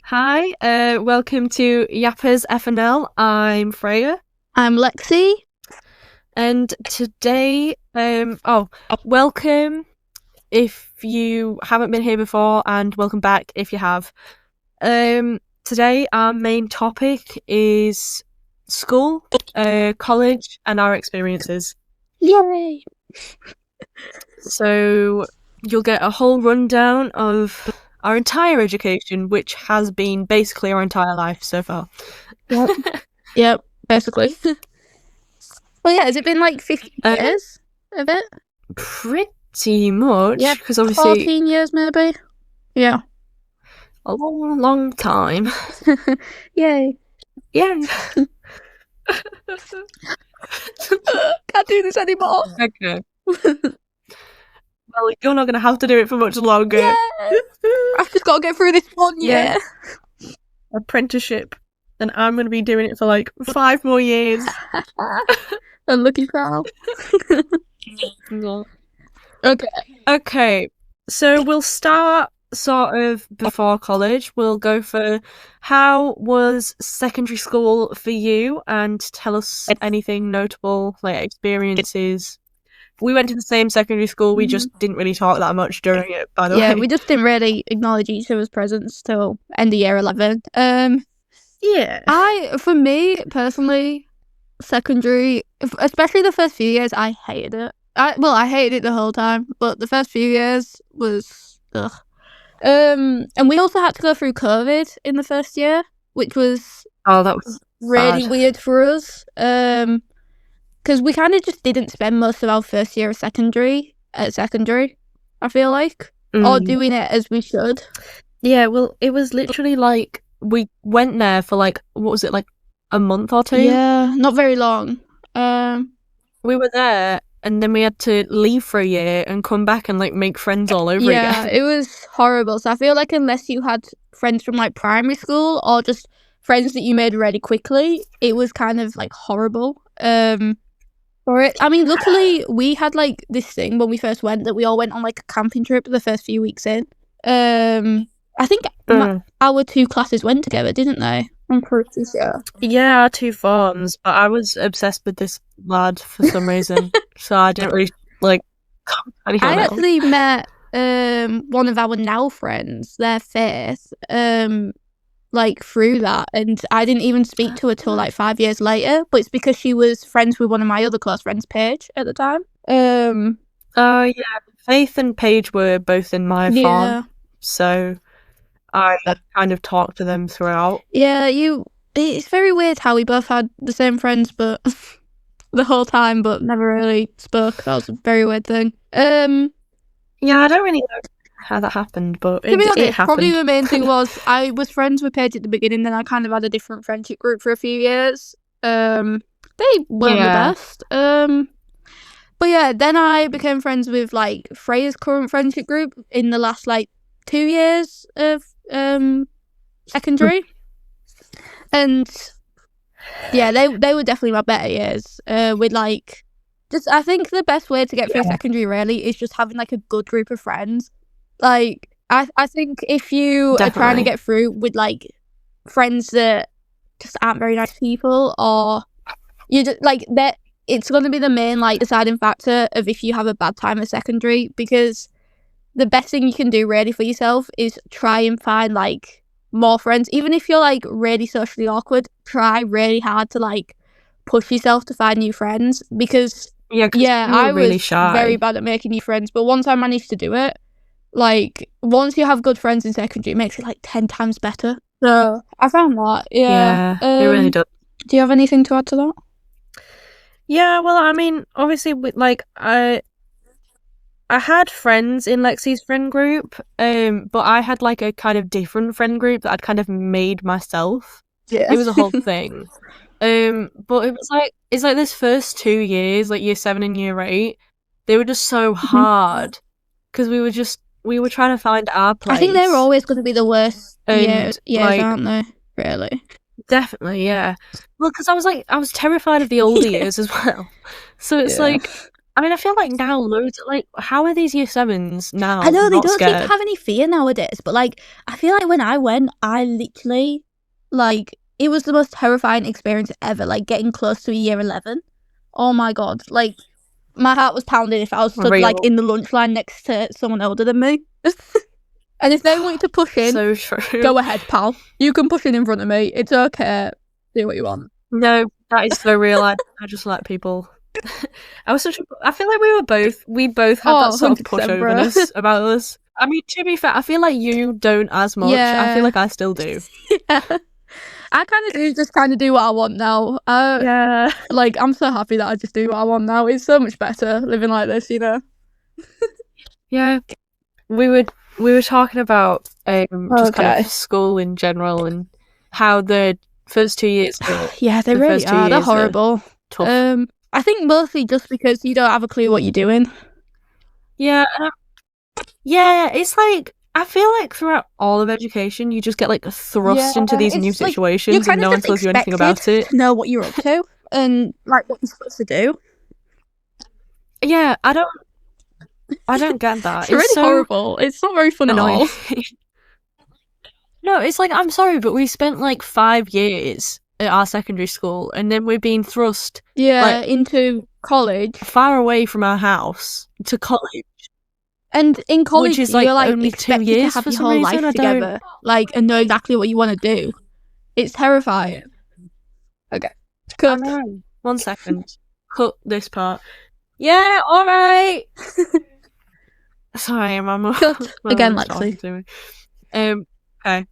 Hi, welcome to YappersF&L. I'm Freya, I'm Lexi. and today, welcome if you haven't been here before, and welcome back if you have. Today our main topic is school, college, and our experiences. Yay! So you'll get a whole rundown of our entire education, which has been basically our entire life so far. Yep, basically. Well, yeah, has it been like 15 years of it? Pretty much, Yep, because obviously 14 years maybe. Yeah. a long, long time. Yay. Yeah. Can't do this anymore. Okay. Well, you're not going to have to do it for much longer. Yeah. I've just got to get through this one year. Apprenticeship. And I'm going to be doing it for like 5 more years. Unlucky crowd. Okay. So we'll start sort of before college. We'll go for how was secondary school for you, and tell us anything notable, like experiences. We went to the same secondary school, we just didn't really talk that much during it, by the way. Yeah, we just didn't really acknowledge each other's presence till end of year 11. Yeah. For me, personally, secondary, especially the first few years, I hated it. I hated it the whole time, but the first few years was ugh. And we also had to go through COVID in the first year, which was that was really sad. weird for us. Because we kind of just didn't spend most of our first year of secondary at secondary, I feel like, or doing it as we should. Yeah, well, it was literally like we went there for like, what was it, like a month or two? Yeah, not very long. We were there and then we had to leave for a year and come back and like make friends all over again. Yeah, it was horrible. So I feel like unless you had friends from like primary school or just friends that you made really quickly, it was kind of like horrible. Luckily we had like this thing when we first went that we all went on like a camping trip the first few weeks in. I think our two classes went together, didn't they? I'm pretty sure. Yeah, our two forms, but I was obsessed with this lad for some reason, so I didn't really like anyone else. Actually met one of our now friends, their Faith, like through that, and I didn't even speak to her till like 5 years later, but it's because she was friends with one of my other close friends, Paige, at the time. Yeah, Faith and Paige were both in my farm, so I kind of talked to them throughout. Yeah, it's very weird how we both had the same friends, but the whole time, but never really spoke. That was a very weird thing. Yeah, I don't really know how that happened, but it happened. Probably the main thing was I was friends with Paige at the beginning, then I kind of had a different friendship group for a few years. They weren't the best. But yeah, then I became friends with like Freya's current friendship group in the last like 2 years of secondary. And yeah, they were definitely my better years. With like, just I think the best way to get through secondary really is just having like a good group of friends. Like I think if you are trying to get through with like friends that just aren't very nice people, or you just like that, it's going to be the main like deciding factor of if you have a bad time at secondary, because the best thing you can do really for yourself is try and find like more friends. Even if you're like really socially awkward, try really hard to like push yourself to find new friends, because I was really shy. Very bad at making new friends, but once I managed to do it, like once you have good friends in secondary, it makes it like 10 times better. So I found that. Yeah, it really does. Do you have anything to add to that? Yeah, well, I mean, obviously, with like I had friends in Lexi's friend group, but I had like a kind of different friend group that I'd kind of made myself. Yeah, it was a whole thing. But it's like this first 2 years, like year 7 and year 8, they were just so hard because we were trying to find our place. I think they're always going to be the worst years, like, aren't they? Really. Definitely, yeah. Well, because I was terrified of the older years as well. So it's like I mean, I feel like now loads, like, how are these year sevens now I know they not don't seem to scared? have any fear nowadays, but like I feel like when I went, I literally like it was the most terrifying experience ever. Like getting close to a year 11. Oh my god! Like my heart was pounding if I was stood like Real. in the lunch line next to someone older than me. And if they want you to push in, So true. go ahead, pal. You can push in front of me. It's okay. Do what you want. No, that is so real. I just like people. I feel like we both had that Oh, sort of 100%, bro. pushoverness about us. I mean, to be fair, I feel like you don't as much. I feel Yeah. like I still do. Yeah. I kind of do just kind of do what I want now. Yeah. Like I'm so happy that I just do what I want now. It's so much better living like this, you know. Yeah. We were talking about just kind Okay. of school in general and how the first 2 years Yeah, they the really first two are. They're years are horrible. tough. I think mostly just because you don't have a clue what you're doing. Yeah, yeah, it's like I feel like throughout all of education, you just get like thrust into these new It's like you're situations and kind of no one just tells you anything expected about it. to know what you're up to and like what you're supposed to do. Yeah, I don't get that. It's It's really so horrible. It's not very fun at annoying. all. No, it's like I'm sorry, but we spent like 5 years at our secondary school, and then we're being thrust Yeah, like into college. far away from our house to college, And in which college, is like you're like only two expected to years have for your some whole reason. life I don't. together, like, and know exactly what you want to do. It's terrifying. Okay, I cut. know. 1 second. Cut this part. Yeah, all right. Sorry, my mum. Cut My again, mum's talking Lexi. to me. Okay.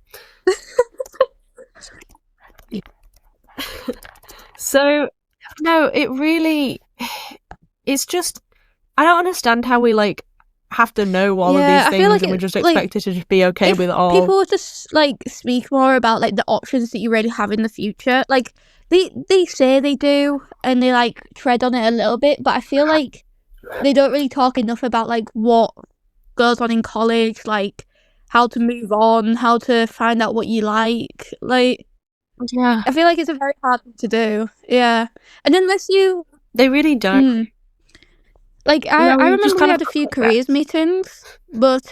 So, no, it really. It's just. I don't understand how we like have to know all of these Yeah, I feel things like and we're it's just like expected to just be okay if with it all. people would just like speak more about like the options that you really have in the future. Like they say they do and they like tread on it a little bit, but I feel like they don't really talk enough about like what goes on in college, like how to move on, how to find out what you like. Like Yeah. I feel like it's a very hard thing to do. Yeah. And unless you They really don't. like No, I we just remember we kind of had a few careers meetings, but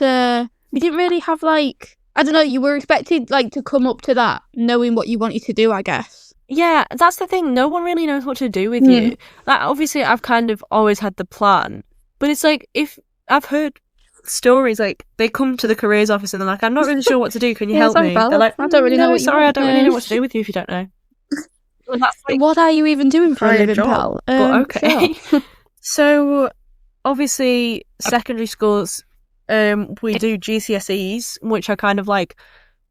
we didn't really have like I don't know, you were expected like to come up to that knowing what you wanted to do, I guess. Yeah, that's the thing. No one really knows what to do with you. Like, obviously, I've kind of always had the plan, but it's like if I've heard stories like they come to the careers office and they're like, "I'm not really sure what to do. Can you Yeah, help sorry, me?" pal. They're like, I don't really know "No, what you sorry, I want." don't really know what to do with you if you don't know." Well, that's like What are you even doing for a kind of living, job, pal? but okay. Sure. So obviously, secondary schools, we do GCSEs, which are kind of like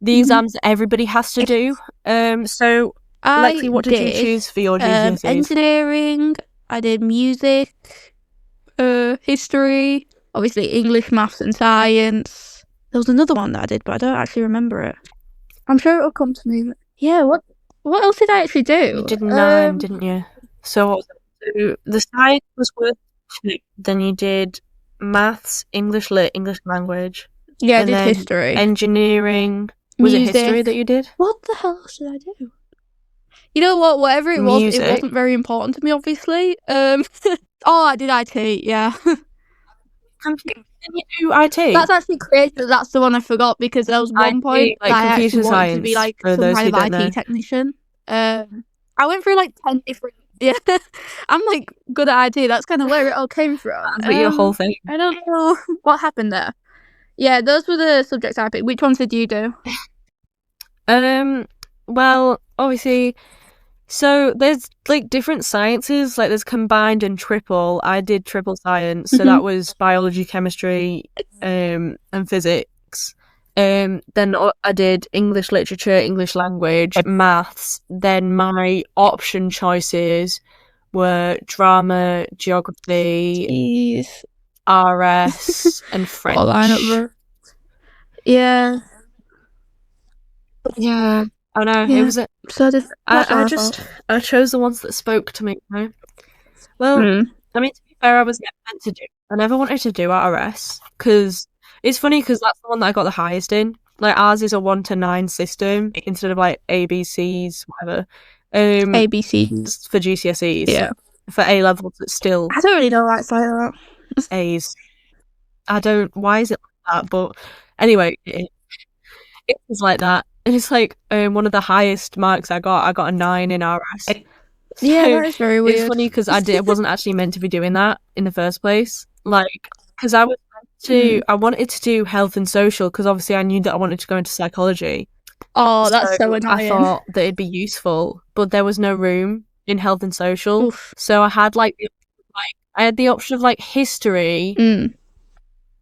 the exams that everybody has to do. So I Lexi, what did you did choose for your GCSEs? engineering, I did music, history, obviously English, maths and science. There was another one that I did, but I don't actually remember it. I'm sure it'll come to me. Yeah, what else did I actually do? You did 9, didn't you? So what was it? So the science was worth 2. Then you did maths, English lit, English language. Yeah, I And did then history. engineering. Was it history Music. that you did? What the hell else did I do? You know what? Whatever it was, it Music. wasn't very important to me, obviously. Oh, I did IT, yeah. Didn't you do IT? That's actually crazy that that's the one I forgot because there was one IT, point like that I actually computer wanted to be science, like for some those kind who of don't IT know. technician. I went through like 10 different. Yeah, I'm like good at IT. That's kind of where it all came from. That's like your whole thing. I don't know what happened there. Yeah, those were the subjects I picked. Which ones did you do? Well, obviously, so there's like different sciences, like there's combined and triple. I did triple science, so that was biology, chemistry, and physics. Then I did English literature, English language, maths. Then my option choices were drama, geography, Jeez. RS, and French. What lineup? Yeah. Yeah, I know. Yeah. It was a. So did I chose the ones that spoke to me. You know? Well, I mean, to be fair, I was never meant to do. I never wanted to do RS because it's funny because that's the one that I got the highest in. Like ours is a 1 to 9 system instead of like ABCs, whatever. ABC for GCSEs. Yeah. for A levels, it's still I don't really know why it's like that. A's. I don't. Why is it like that? But anyway, it was like that. And it's like one of the highest marks I got. I got a 9 in RS. Yeah, So that is very it's weird. funny because I wasn't actually meant to be doing that in the first place. Like, because I was I wanted to do health and social because obviously I knew that I wanted to go into psychology. Oh, that's so I annoying. thought that it'd be useful, but there was no room in health and social. Oof. So I had I had the option of like history,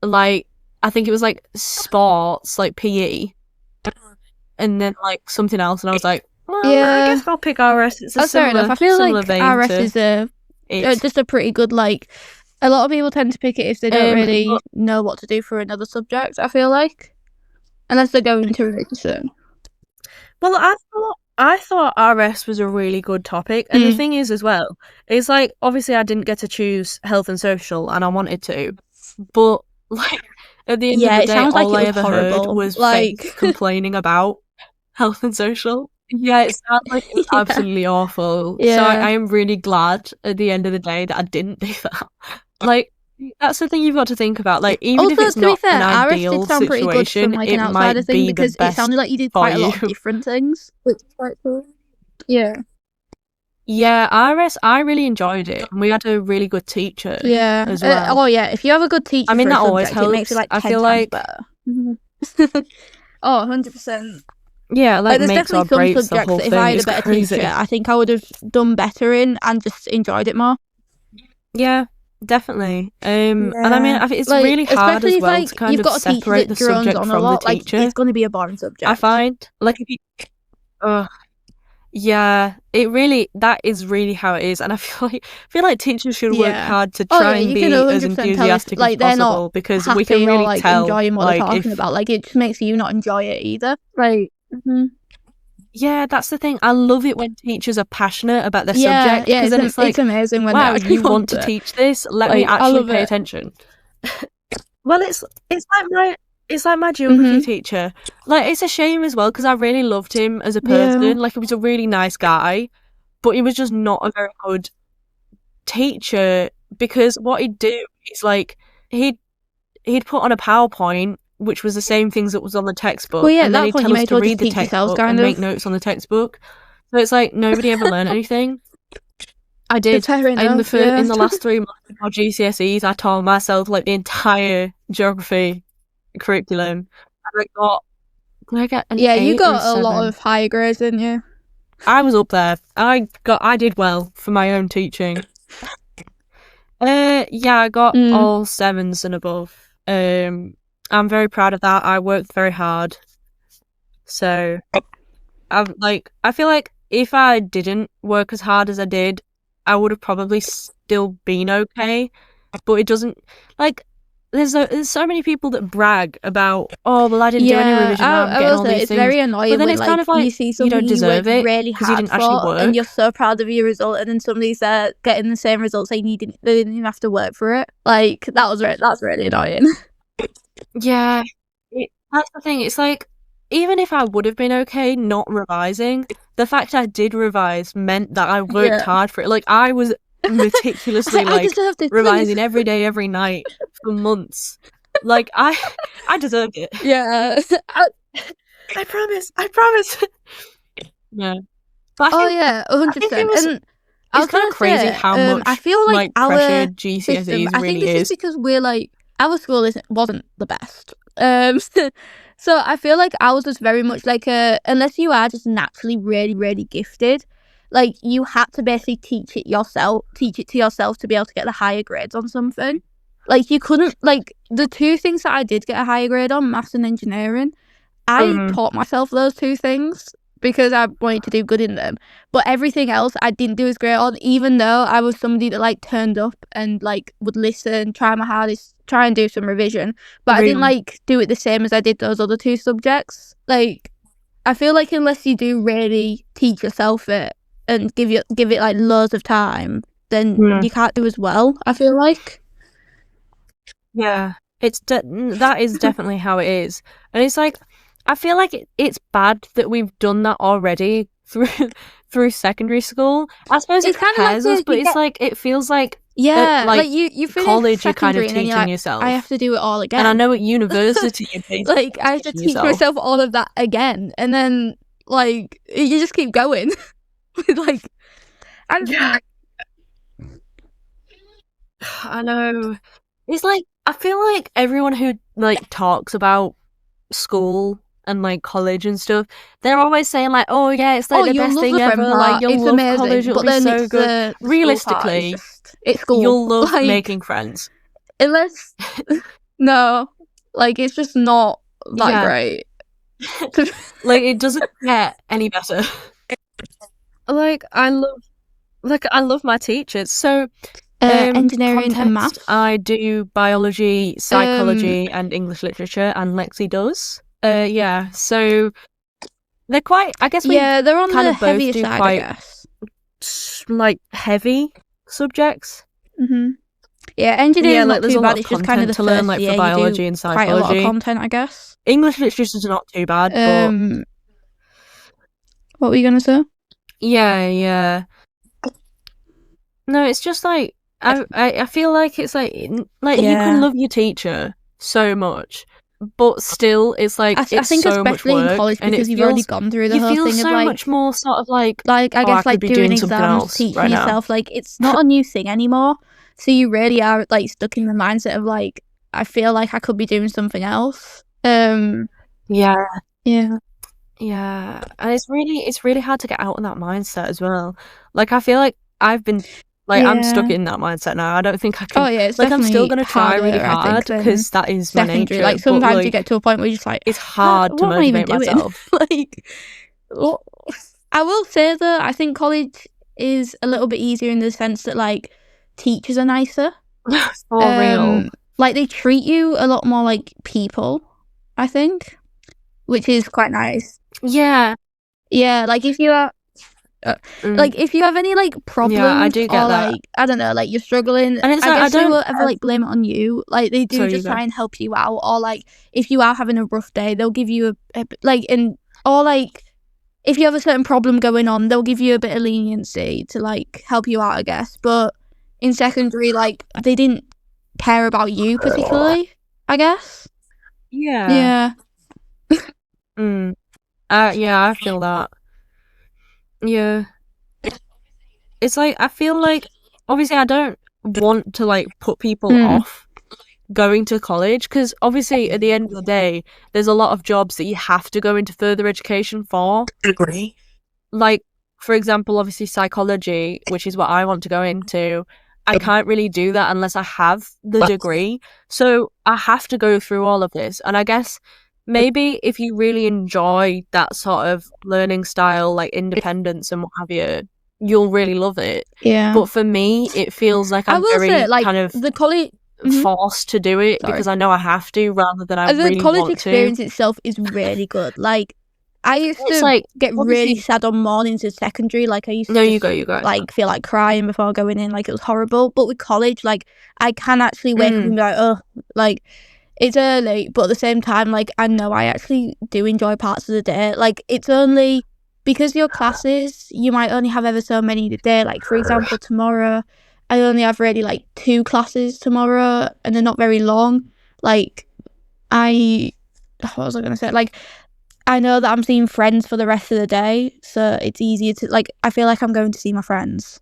like I think it was like sports, like PE, and then like something else, and I was like, well, I guess I'll pick RS. It's a That's fair enough. I feel similar like vein RS to is it. just a pretty good, like, a lot of people tend to pick it if they don't really but- know what to do for another subject, I feel like. Unless they're going to religion. Well, I thought RS was a really good topic, and the thing is as well, is like obviously I didn't get to choose health and social, and I wanted to, but like at the end of the it day, sounds like all it I was ever horrible. heard was Like, Faith complaining about health and social. Yeah, it sounds like it was absolutely awful. So I am really glad at the end of the day that I didn't do that. Like, that's the thing you've got to think about. Like, even if also, it's to be not fair, an RS ideal did sound pretty good from situation, like it an outsider might thing be the because it best sounded like you did for quite a lot you. of different things, which is quite cool. Yeah. Yeah, RS, I really enjoyed it. And we had a really good teacher as well. Oh, yeah. If you have a good teacher I mean, for a that always subject, it makes it helps. like I 10 feel times like, better. Oh, 100%. yeah, like There's makes definitely or some breaks the subjects whole that if thing. I had a It's better crazy. teacher, I think I would have done better in and just enjoyed it more. Yeah, definitely. And I mean, it's like, really hard as especially if well like to kind you've of got a teacher separate that the drones subject on a from the lot, like teacher. it's going to be a boring subject. I find, like, if you, yeah, that is really how it is, and I feel like teachers should work hard to try and you can be as 100% tell if enthusiastic as like they're not possible because we happy can or really like tell, enjoying what they're like, talking if about. Like it just makes you not enjoy it either. Right. yeah, that's the thing. I love it when teachers are passionate about their subject because then it's like, it's amazing when wow, they actually you want to it. teach this? Let me Like, I actually love pay it. attention. Well, it's like my geography teacher. Like, it's a shame as well because I really loved him as a person. Like, he was a really nice guy, but he was just not a very good teacher because what he'd do is like he'd put on a PowerPoint which was the same things that was on the textbook, Well, yeah, at and then that he'd point tell you us may as to well read just the teach yourselves, textbook kind and of. make notes on the textbook. So it's like nobody ever learned anything. I did. Fair enough, In the last 3 months of our GCSEs, I taught myself like the entire geography curriculum. And did I get an 8 you got or a 7? lot of high grades, didn't you? I was up there. I did well for my own teaching. Yeah, I got all 7s and above. I'm very proud of that. I worked very hard. So I feel like if I didn't work as hard as I did, I would have probably still been okay. But it doesn't like there's so many people that brag about, oh well, I didn't do any revision, now I'm getting all these it's things. very annoying But then when it's kind of like you see you something don't you worked deserve it really because you hard didn't actually for, work. and you're so proud of your result, and then somebody's getting the same result saying they didn't even have to work for it. Like that's really annoying. Yeah, that's the thing. It's like, even if I would have been okay not revising, the fact I did revise meant that I worked hard for it. Like, I was meticulously revising every day, every night for months. Like, I deserved it. Yeah. I promise. Yeah. But I think 100%. And it's kind of crazy how much I feel like our pressure GCSEs really I think it's is. just because we're like our school wasn't the best. So I feel like ours was very much like unless you are just naturally really, really gifted, like you had to basically teach it to yourself to be able to get the higher grades on something. Like you couldn't, like the 2 things that I did get a higher grade on, maths and engineering, I taught myself those 2 things because I wanted to do good in them. But everything else I didn't do as great on, even though I was somebody that like turned up and like would listen, try my hardest, try and do some revision. But I didn't like do it the same as I did those other 2 subjects. Like I feel like unless you do really teach yourself it and give it like loads of time, then you can't do as well, I feel like. Yeah, that is definitely how it is. And it's like, I feel like it's bad that we've done that already through through secondary school. I suppose it It's kind of like prepares us, but it's like it feels like like you finish college you're kind of secondary and then teaching you're like, yourself. I have to do it all again. And I know at university you're basically like I have to teaching teach yourself. myself all of that again, and then like you just keep going. like Yeah. I know. It's like I feel like everyone who like talks about school and like college and stuff, they're always saying like, "Oh yeah, it's like the you'll best love thing the friend ever. part. Like you'll It's love amazing, college. It'll but be then so it's good." the school part is Realistically, just it's school. you'll love like, making friends. Unless no, like it's just not that Yeah. great. Like it doesn't get any better. Like I love my teachers. So engineering and context, maths. I do biology, psychology, and English literature, and Lexi does. Yeah. So they're quite. I guess we they're on kind the of both heavier do side, quite I guess. like heavy subjects. Mm-hmm. Yeah, engineering's like not there's too a bad. lot of It's just kind of content the to learn, first like year for you biology do and quite a lot of psychology. content, I guess. English literature is not too bad, but what were you gonna say? Yeah. No, it's just like I feel like it's like you can love your teacher so much, but still it's like I think so much especially work, in college and because it you've feels already gone through the you whole feel thing so of like much more sort of like I I guess could like be doing doing something exams, else teaching right now. yourself, like it's not a new thing anymore. So you really are like stuck in the mindset of like I feel like I could be doing something else. Yeah, yeah, and it's really hard to get out of that mindset as well. Like I feel like I've been like I'm stuck in that mindset now. I don't think I can. Oh yeah, it's like I'm still definitely gonna try really harder, I think, hard than because that is my secondary. nature. Like But sometimes you like get to a point where you're just like, it's hard to what am I even motivate doing? myself. like, what? I will say though, I think college is a little bit easier in the sense that like teachers are nicer. For real. Like they treat you a lot more like people, I think, which is quite nice. Yeah. Yeah, like if you are like if you have any like problems I do get or that. like I don't know, like you're struggling, And it's I like, guess I they don't won't ever like blame it on you. Like they do Sorry, just you go. try and help you out, or like if you are having a rough day, they'll give you or like if you have a certain problem going on, they'll give you a bit of leniency to like help you out, I guess. But in secondary, like they didn't care about you particularly, I guess. Yeah. Yeah. Yeah, I feel that. Yeah. It's like, I feel like, obviously I don't want to like put people off going to college, because obviously at the end of the day, there's a lot of jobs that you have to go into further education for. Agree. Like, for example, obviously psychology, which is what I want to go into, I can't really do that unless I have the degree. So I have to go through all of this. And I guess maybe if you really enjoy that sort of learning style, like independence and what have you, you'll really love it. Yeah. But for me, it feels like I'm very say, like, kind of the college forced to do it because I know I have to rather than I the really college want experience to. itself is really good. Like I used It's to like, get really obviously- sad on mornings in secondary. Like I used to No, you just, go. like feel like crying before going in. Like it was horrible. But with college, like I can actually wake up and be like, oh, like it's early, but at the same time, like I know I actually do enjoy parts of the day. Like it's only because your classes, you might only have ever so many a day. Like for example, tomorrow, I only have really like 2 classes tomorrow, and they're not very long. Like what was I gonna say? Like I know that I'm seeing friends for the rest of the day, so it's easier to like. I feel like I'm going to see my friends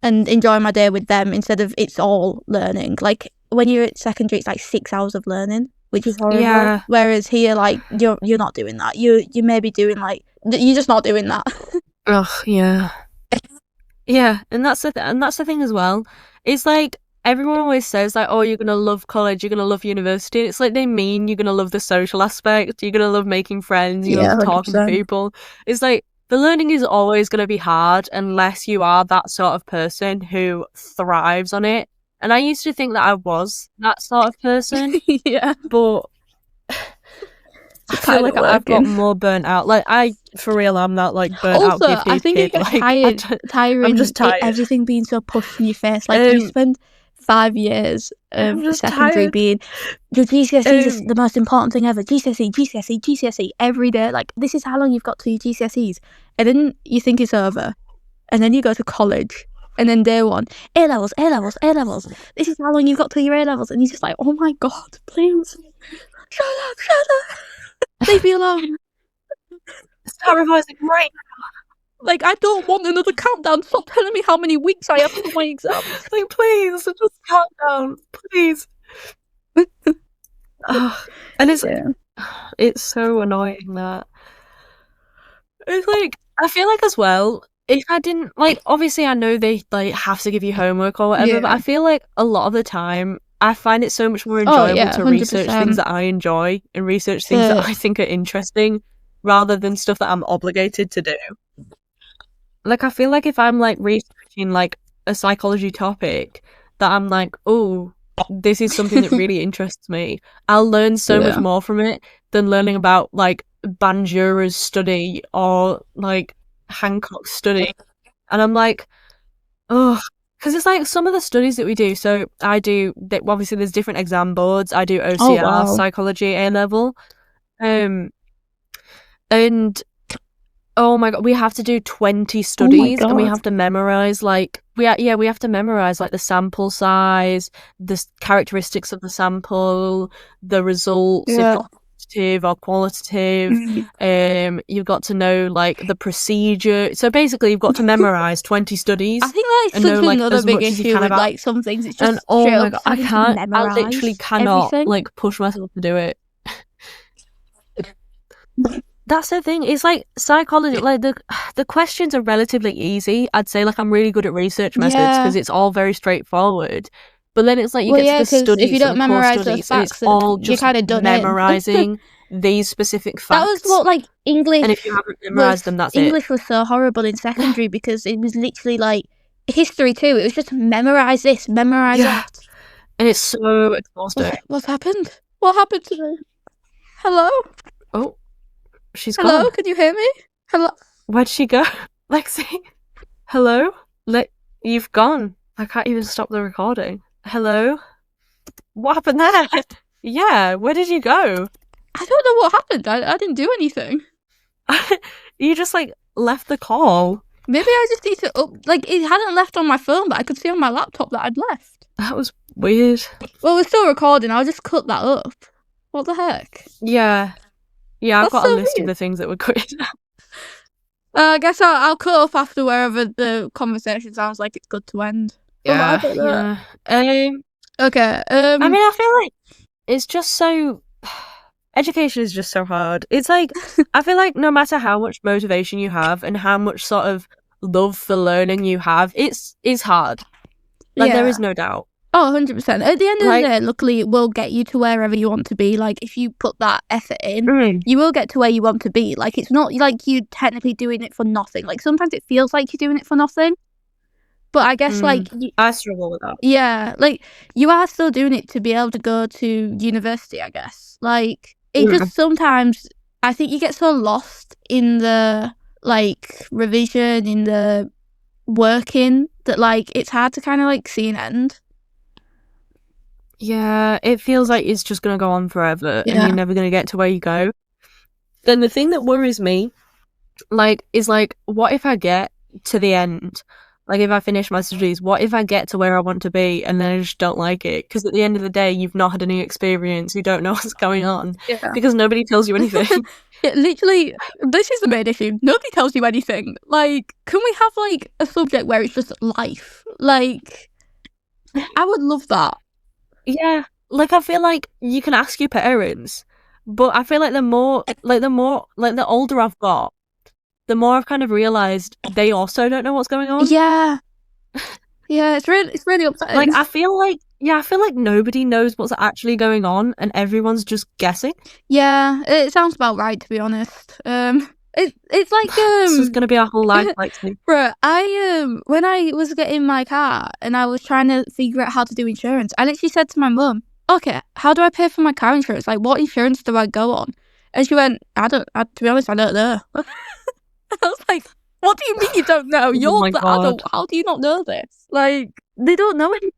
and enjoy my day with them instead of it's all learning. Like when you're at secondary, it's like 6 hours of learning, which is horrible. Yeah. Whereas here, like you're not doing that. You may be doing like you're just not doing that. Ugh, yeah. Yeah, and that's the thing as well. It's like everyone always says like, oh, you're gonna love college, you're gonna love university. It's like they mean you're gonna love the social aspect, you're gonna love making friends, you're gonna love talking to 100%. people. It's like the learning is always gonna be hard unless you are that sort of person who thrives on it. And I used to think that I was that sort of person, Yeah. but I feel like I've got more burnt out. Like for real, I'm that like burnt out Also, gifted I think kid. it gets Like tiring. I'm just tired. Everything being so pushed in your face. Like you spend 5 years of I'm just secondary tired. being your GCSEs is the most important thing ever. GCSE every day. Like, this is how long you've got to your GCSEs. And then you think it's over. And then you go to college. And then day one, A levels. This is how long you've got to your A levels. And you're just like, oh my God, please. Shut up. Leave me alone. Start revising right now. Like, I don't want another countdown. Stop telling me how many weeks I have for my exams. Like, please, just calm down, please. And it's so annoying that it's like, I feel like as well, if I didn't, like, obviously I know they like have to give you homework or whatever, but I feel like a lot of the time I find it so much more enjoyable to research things that I enjoy and research things that I think are interesting rather than stuff that I'm obligated to do. Like, I feel like if I'm like researching like a psychology topic that I'm like, oh, this is something that really interests me, I'll learn so much more from it than learning about like Bandura's study or like Hancock's study. And I'm like, oh, because it's like some of the studies that we do. So I do, obviously there's different exam boards. I do OCR, psychology A level. And oh my God, we have to do 20 studies and we have to memorize like, we have to memorize like the sample size, the characteristics of the sample, the results, if quantitative or qualitative. You've got to know like the procedure. So basically you've got to memorize 20 studies. I think that's such another big issue with like some things. It's just and oh my God, I literally cannot like push myself to do it. That's the thing. It's like psychology. Like the questions are relatively easy. I'd say like I'm really good at research methods because it's all very straightforward. But then it's like you get to the studies. If you don't memorize those facts, it's all just kind of done memorizing these specific facts. That was what like English. And if you haven't memorized them, that's English was so horrible in secondary because it was literally like history too. It was just memorize this, memorize that, and it's so exhausting. What's happened? What happened to me? Hello. Oh. She's Hello, gone. Can you hear me? Hello. Where'd she go? Lexi? Hello? You've gone. I can't even stop the recording. Hello? What happened there? Yeah, where did you go? I don't know what happened. I didn't do anything. You just like left the call. Maybe I just need to like it hadn't left on my phone, but I could see on my laptop that I'd left. That was weird. Well, we're still recording. I'll just cut that up. What the heck? Yeah, I've got a list of the things that were cut. I guess I'll cut off after wherever the conversation sounds like it's good to end. Yeah. Okay. I mean, I feel like it's just so. Education is just so hard. It's like I feel like no matter how much motivation you have and how much sort of love for learning you have, it's hard. Like there is no doubt. Oh, 100%. At the end of the day, luckily, it will get you to wherever you want to be. Like, if you put that effort in, you will get to where you want to be. Like, it's not like you technically doing it for nothing. Like, sometimes it feels like you're doing it for nothing. But I guess, like... I struggle with that. Yeah, like, you are still doing it to be able to go to university, I guess. Like, it just sometimes... I think you get so lost in the, like, revision, in the working, that, like, it's hard to kind of, like, see an end. Yeah, it feels like it's just going to go on forever and you're never going to get to where you go. Then the thing that worries me, like, is like, what if I get to the end? Like, if I finish my studies, what if I get to where I want to be and then I just don't like it? Because at the end of the day, you've not had any experience. You don't know what's going on because nobody tells you anything. Literally, this is the main issue. Nobody tells you anything. Like, can we have, like, a subject where it's just life? Like, I would love that. Yeah, like I feel like you can ask your parents, but I feel like the older I've got, the more I've kind of realised they also don't know what's going on. Yeah, it's really upsetting. Like I feel like nobody knows what's actually going on, and everyone's just guessing. Yeah, it sounds about right, to be honest. It's like this is gonna be our whole life, like. Bro, when I was getting my car and I was trying to figure out how to do insurance, I literally said to my mum, "Okay, how do I pay for my car insurance? Like, what insurance do I go on?" And she went, to be honest, I don't know." I was like, "What do you mean you don't know? You're the adult. How do you not know this?" Like, they don't know anything.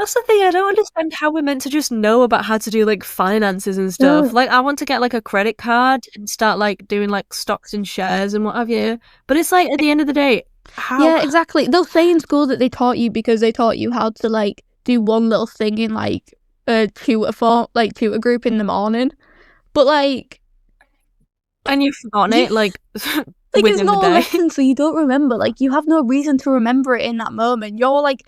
That's the thing, I don't understand how we're meant to just know about how to do, like, finances and stuff. No. Like, I want to get, like, a credit card and start, like, doing, like, stocks and shares and what have you. But it's like, at the end of the day, how? Yeah, exactly. They'll say in school that they taught you because they taught you how to, like, do one little thing in, like, a tutor group in the morning. But, like, And you've forgotten you it, like, like, it's within the not a day. lesson, so you don't remember. Like, you have no reason to remember it in that moment. You're, like,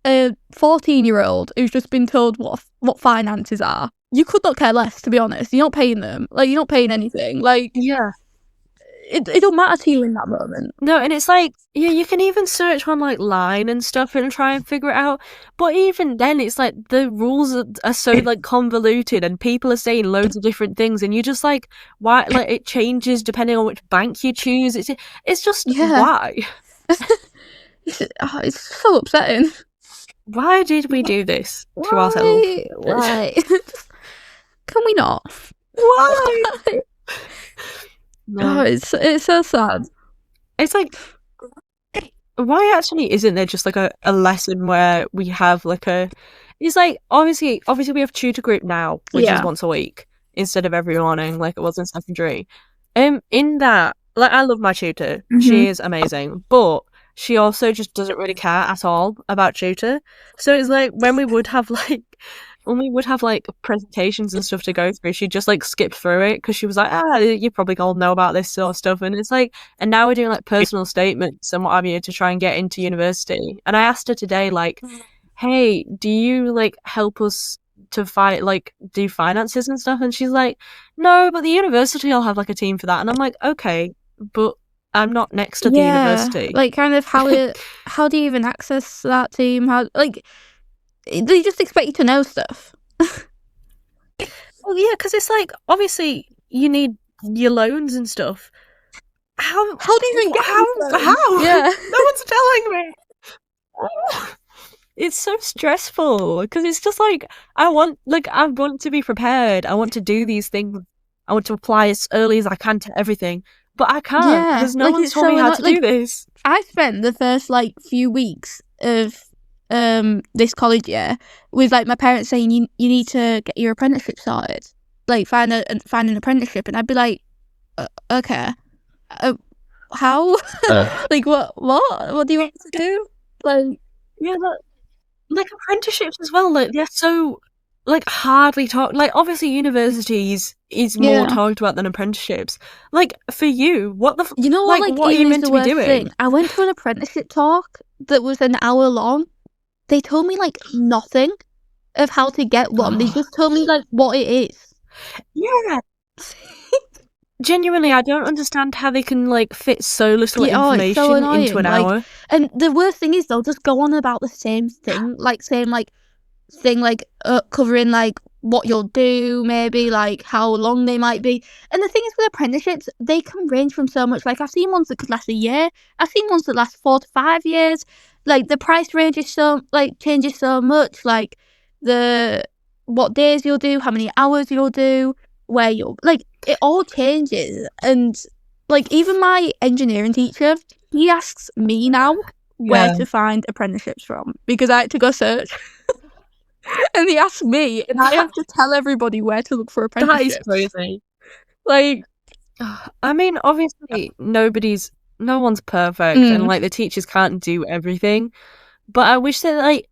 a 14-year-old who's just been told what finances are. You could not care less, to be honest. You're not paying them. Like, you're not paying anything. Like, Yeah. it don't matter to you in that moment. No, and it's like, yeah, you can even search on, like, Line and stuff and try and figure it out. But even then, it's like, the rules are so, like, convoluted and people are saying loads of different things and you're just like, why? Like, it changes depending on which bank you choose. It's just, Yeah. why? It's so upsetting. Why did we do this to ourselves? Why? Can we not? Why? Oh, No. it's so sad. It's like, why actually isn't there just like a lesson where we have like it's like obviously we have tutor group now, which is Yeah. once a week instead of every morning like it was in secondary. In that, like, I love my tutor. She is amazing, but she also just doesn't really care at all about tutor. So it's like when we would have like presentations and stuff to go through, she'd just like skip through it because she was like, you probably all know about this sort of stuff. And it's like, and now we're doing like personal statements and what have you to try and get into university. And I asked her today, like, hey, do you like help us to do finances and stuff? And she's like, no, but the university will have like a team for that. And I'm like, okay, but I'm not next to the university. Like, kind of how do you even access that team? How, like, they just expect you to know stuff. Well, yeah, because it's like, obviously, you need your loans and stuff. How do you even get how? Yeah. No one's telling me. It's so stressful because it's just like I want to be prepared. I want to do these things. I want to apply as early as I can to everything, but I can't because no one's told me how to do this. I spent the first like few weeks of this college year with like my parents saying you need to get your apprenticeship started, like find an apprenticeship, and I'd be like, okay, how? Like what do you want to do? Like, yeah, like apprenticeships as well. Like they're so like hardly talked. Like obviously universities is more talked about than apprenticeships. Like for you, what the you know what? Like what are you meant to be doing? Thing? I went to an apprenticeship talk that was an hour long. They told me like nothing of how to get one. They just told me like what it is. Yeah. Genuinely, I don't understand how they can like fit so little information into an hour. And the worst thing is they'll just go on about the same thing, covering like what you'll do, maybe like how long they might be. And the thing is with apprenticeships, they can range from so much. Like I've seen ones that could last a year. I've seen ones that last 4 to 5 years. Like the price range is changes so much. Like what days you'll do, how many hours you'll do, where you'll it all changes. And like even my engineering teacher, he asks me now where to find apprenticeships from because I had to go search. And he asked me, and I have to tell everybody where to look for apprenticeships. That is crazy. Like, I mean, obviously, no one's perfect, and like the teachers can't do everything. But I wish that like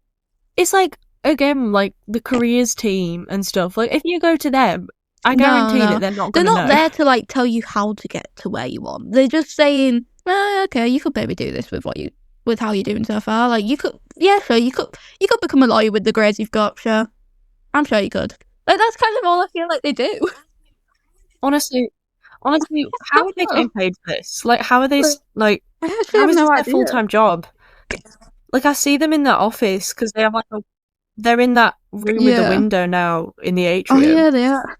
it's like again like the careers team and stuff. Like if you go to them, I guarantee that they're not. They're not there to like tell you how to get to where you want. They're just saying, okay, you could maybe do this with how you're doing so far. Like you could, sure, you could become a lawyer with the grades you've got. Sure, I'm sure you could. Like that's kind of all I feel like they do. Honestly, how are they getting paid for this? Like, how are they like? I actually have no idea. Their full-time job? Like, I see them in their office because they have like they're in that room with the window now in the atrium. Oh yeah, they are.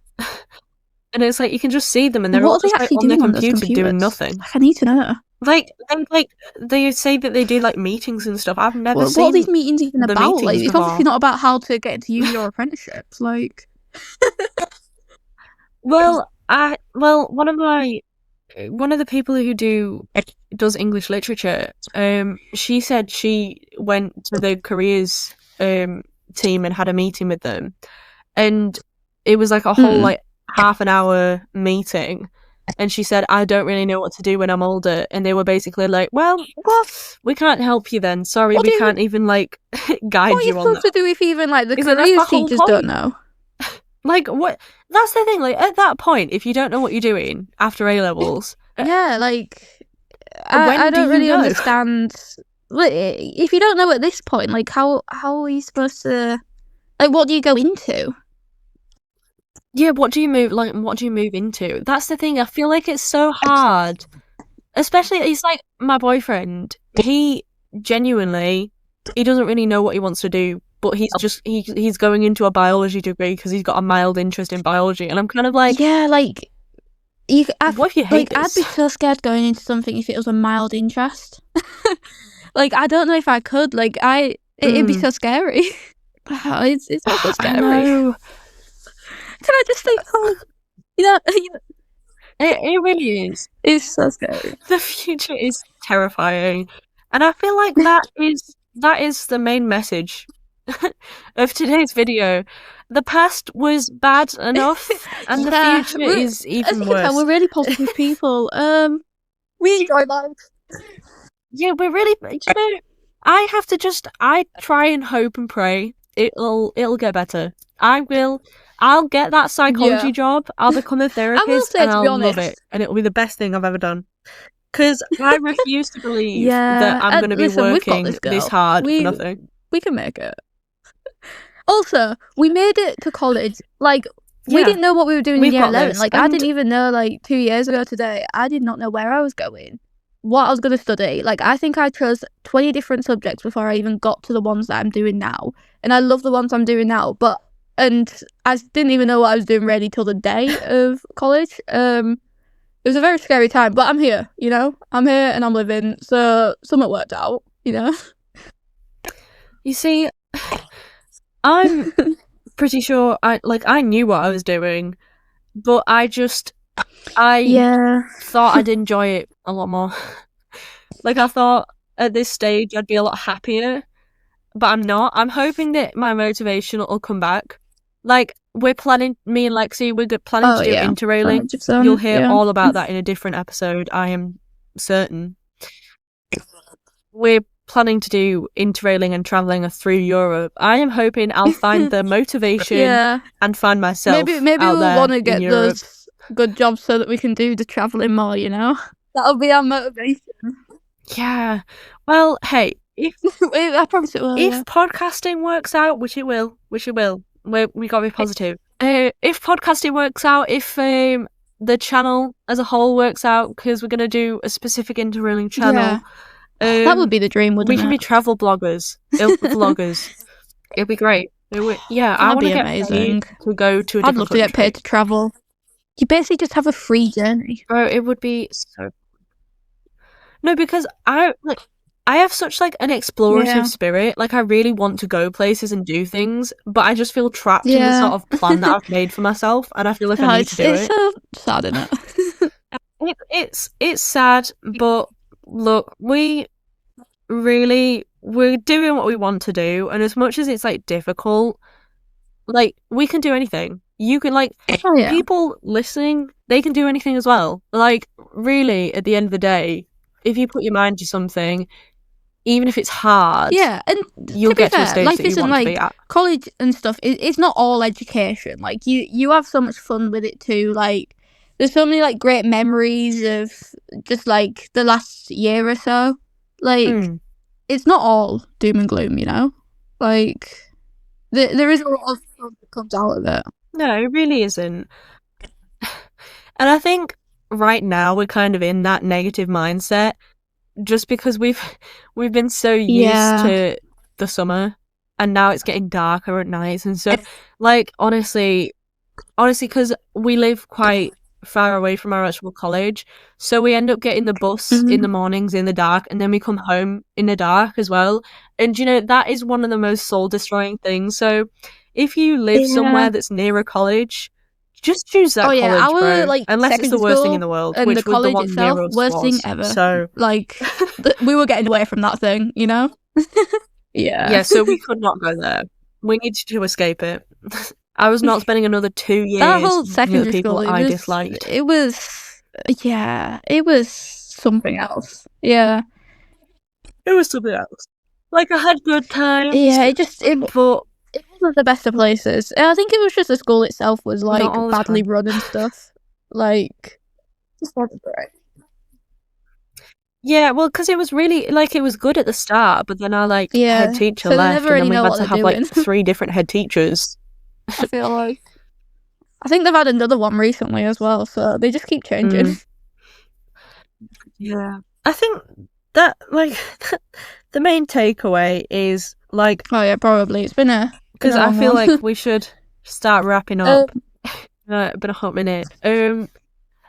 And it's like you can just see them, and they're all just like on their computer doing nothing. I need to know. Like they say that they do like meetings and stuff. I've never seen. What are these meetings even about? Like, it's before. obviously not about how to get into uni or apprenticeships. Like, well, one of the people who does English literature, she said she went to the careers team and had a meeting with them, and it was like a whole like half an hour meeting. And she said, I don't really know what to do when I'm older. And they were basically like, well, we can't help you then. Sorry, we can't even like guide What are you you on supposed that. to do if even like the Is that careers that's the whole teachers point? don't know? Like, what? That's the thing. Like, at that point, if you don't know what you're doing after A levels, Yeah, like when I do don't you really know? understand. Like, if you don't know at this point, like how are you supposed to? Like, what do you go into? Yeah, what do you move into? That's the thing. I feel like it's so hard. Especially, it's like my boyfriend. He genuinely, he doesn't really know what he wants to do, but he's going into a biology degree because he's got a mild interest in biology, and I'm kind of like, Yeah, like what if you hate I'd be this? so scared going into something if it was a mild interest. Like, I don't know if I could. Like, it'd be so scary. Wow, it's also I scary. know. Can I just think, you know, It really is. it's so scary. The future is terrifying, and I feel like that is the main message of today's video. The past was bad enough, and the future is even as you worse. can tell, we're really positive people. We enjoy life. Yeah, we're really. You know, I try and hope and pray it'll get better. I'll get that psychology job. I'll become a therapist, say, and to be I'll love honest, it, and it'll be the best thing I've ever done. Because I refuse to believe that I'm going to be working this hard for nothing. We can make it. Also, we made it to college. Like, we didn't know what we were doing in year 11. Like, I didn't even know, like, 2 years ago today, I did not know where I was going, what I was going to study. Like, I think I chose 20 different subjects before I even got to the ones that I'm doing now. And I love the ones I'm doing now. And I didn't even know what I was doing really till the day of college. It was a very scary time, but I'm here, you know? I'm here and I'm living, so something worked out, you know? You see, I'm pretty sure I knew what I was doing, but I thought I'd enjoy it a lot more. Like, I thought at this stage I'd be a lot happier, but I'm not. I'm hoping that my motivation will come back. Like, we're planning, me and Lexi, we're planning to do interrailing. 100%, You'll hear all about that in a different episode, I am certain. We're planning to do interrailing and travelling through Europe. I am hoping I'll find the motivation and find myself maybe out we'll want to get Europe. those good jobs so that we can do the travelling more, you know? That'll be our motivation. Yeah. Well, hey, I promise it will. If podcasting works out, which it will, we gotta be positive. If podcasting works out, if the channel as a whole works out, because we're gonna do a specific interrailing channel, that would be the dream, wouldn't it? We can be travel vloggers, vloggers. It'd be great. I want to get paid to go to a different country. I'd love to get paid to travel. You basically just have a free journey. Bro, it would be so. No, because I have such like an explorative spirit. Like, I really want to go places and do things, but I just feel trapped in the sort of plan that I've made for myself, and I feel like I need to do it. It's so sad, isn't it? It's sad, but look, we're doing what we want to do, and as much as it's like difficult, like, we can do anything. You can people listening, they can do anything as well. Like, really, at the end of the day, if you put your mind to something, even if it's hard, and you'll get to a stage life that you isn't want to be at. College and stuff. It's not all education. Like, you have so much fun with it too. Like, there's so many like great memories of just like the last year or so. Like, it's not all doom and gloom, you know. Like, there is a lot of fun that comes out of it. No, it really isn't. And I think right now we're kind of in that negative mindset, just because we've been so used to the summer, and now it's getting darker at nights, and so like honestly, because we live quite far away from our actual college, so we end up getting the bus in the mornings in the dark, and then we come home in the dark as well. And you know, that is one of the most soul destroying things. So if you live somewhere that's near a college, just choose that college, bro. Unless it's the worst thing in the world, and which the college was the one itself, worst thing ever. So like, we were getting away from that thing, you know. Yeah, so we could not go there. We need to escape it. I was not spending another 2 years That whole looking at the secondary people school, I disliked. it was something else. Yeah. It was something else. Like, I had good times, Yeah, but it wasn't the best of places. I think it was just the school itself was not like all the badly time. run and stuff. Like, just wasn't great. Yeah, well, because it was really, like, it was good at the start, but then our, like, head Yeah. teacher So they left, never and then really we've know had what to they're have, like, doing. 3 different head teachers. I feel like. I think they've had another one recently as well, so they just keep changing. Yeah. I think that, like, the main takeaway is, like, Oh yeah, probably. It's been a because I long feel one. like we should start wrapping up. Been a hot minute.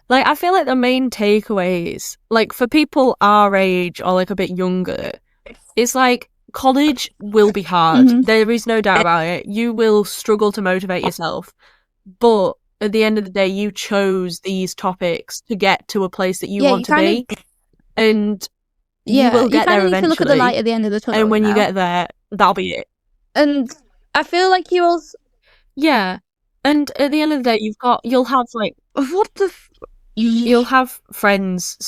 Like, I feel like the main takeaways, like, for people our age or, like, a bit younger, it's like, college will be hard. Mhm. There is no doubt about it. You will struggle to motivate yourself. But at the end of the day, you chose these topics to get to a place that you Yeah, want you to kind be. And you Yeah, will you get kind there of need to look at the light eventually. at the end of the tunnel, And when you you know? get there, that'll be it. And I feel like you also. Yeah. And at the end of the day, you'll have, like, What the. you'll have friends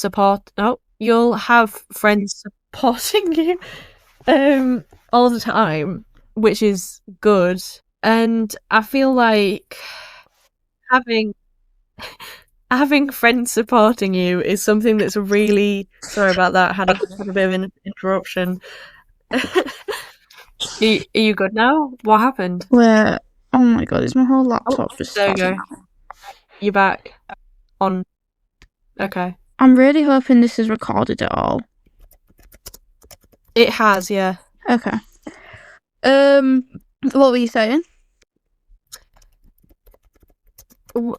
you'll have friends supporting you all the time, which is good. And I feel like having friends supporting you is something that's really, sorry about that, had a bit of an interruption. Are you good now? What happened? Where? Oh my god, is my whole laptop just There you starting go. now? You're back on. Okay. I'm really hoping this is recorded at all. It has, yeah. Okay. What were you saying?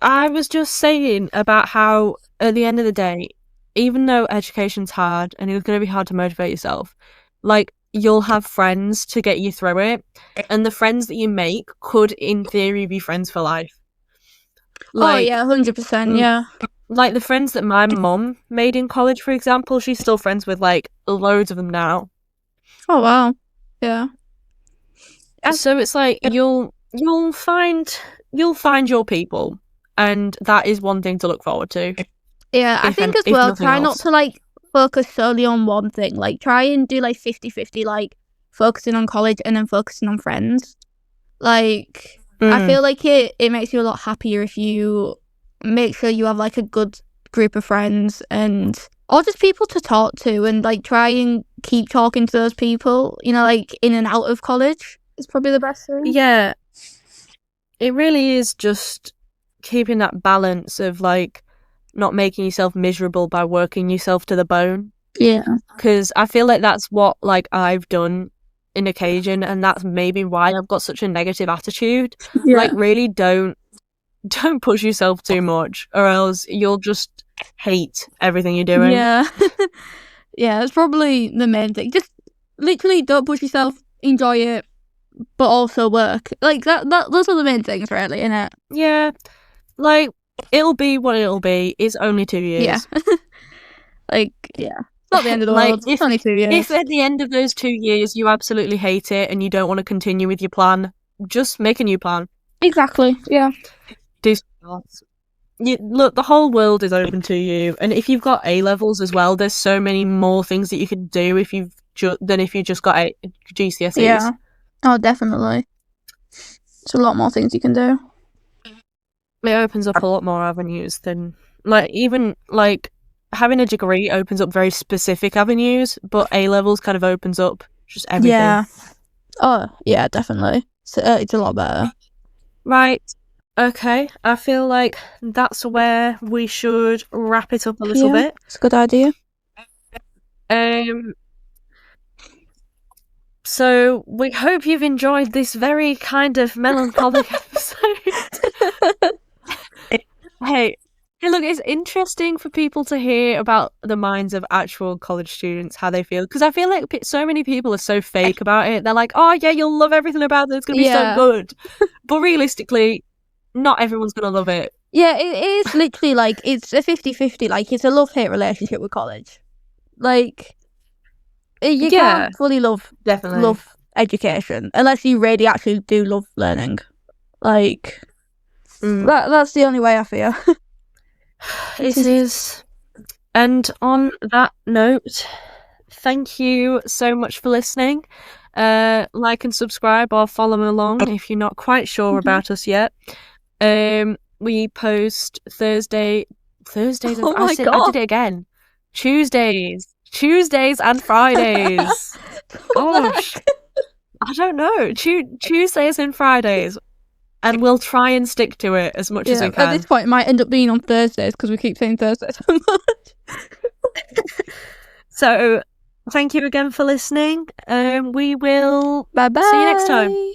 I was just saying about how, at the end of the day, even though education's hard and it's going to be hard to motivate yourself, like, you'll have friends to get you through it, and the friends that you make could, in theory, be friends for life. Like, 100%, yeah. Like, the friends that my mum made in college, for example, she's still friends with, like, loads of them now. Oh wow. Yeah. So it's like, you'll find your people, and that is one thing to look forward to. Yeah, I think as if well, nothing try not else. to like focus solely on one thing. Like, try and do like 50-50, like focusing on college and then focusing on friends. Like, I feel like it makes you a lot happier if you make sure you have like a good group of friends or just people to talk to, and like try and keep talking to those people, you know, like in and out of college is probably the best thing. Yeah. It really is just keeping that balance of, like, not making yourself miserable by working yourself to the bone. Yeah. Because I feel like that's what, like, I've done in occasion, and that's maybe why I've got such a negative attitude. Yeah. Like, really don't push yourself too much, or else you'll just hate everything you're doing. Yeah. Yeah, that's probably the main thing. Just literally don't push yourself, enjoy it, but also work. Like, those are the main things, really, innit? Yeah. Like, it'll be what it'll be. It's only 2 years. Yeah. Like, yeah. It's not the end of the Like, world. It's only 2 years. If at the end of those 2 years you absolutely hate it and you don't want to continue with your plan, just make a new plan. Exactly, yeah. Do something else. Look, the whole world is open to you, and if you've got A-levels as well, there's so many more things that you can do than if you just got GCSEs. Yeah. Oh, definitely. There's a lot more things you can do. It opens up a lot more avenues than, like, even, like, having a degree opens up very specific avenues, but A-levels kind of opens up just everything. Yeah. Oh, yeah, definitely. So, it's a lot better. Right. Okay. I feel like that's where we should wrap it up a little bit. It's a good idea. So we hope you've enjoyed this very kind of melancholic episode. Hey, look, it's interesting for people to hear about the minds of actual college students, how they feel. Because I feel like so many people are so fake about it. They're like, oh, yeah, you'll love everything about it. It's going to be so good. But realistically, not everyone's going to love it. Yeah, it is literally like, it's a 50-50. Like, it's a love-hate relationship with college. Like, you can't fully love education, unless you really actually do love learning. Like, that's the only way I feel. It is. And on that note, thank you so much for listening. Like and subscribe or follow along if you're not quite sure about us yet. We post Thursdays. Oh my I God. did it again. Tuesdays and Fridays. Gosh, I don't know. Tuesdays and Fridays, and we'll try and stick to it as much as we can. At this point, it might end up being on Thursdays because we keep saying Thursdays so much. So, thank you again for listening. We will Bye bye. see you next time.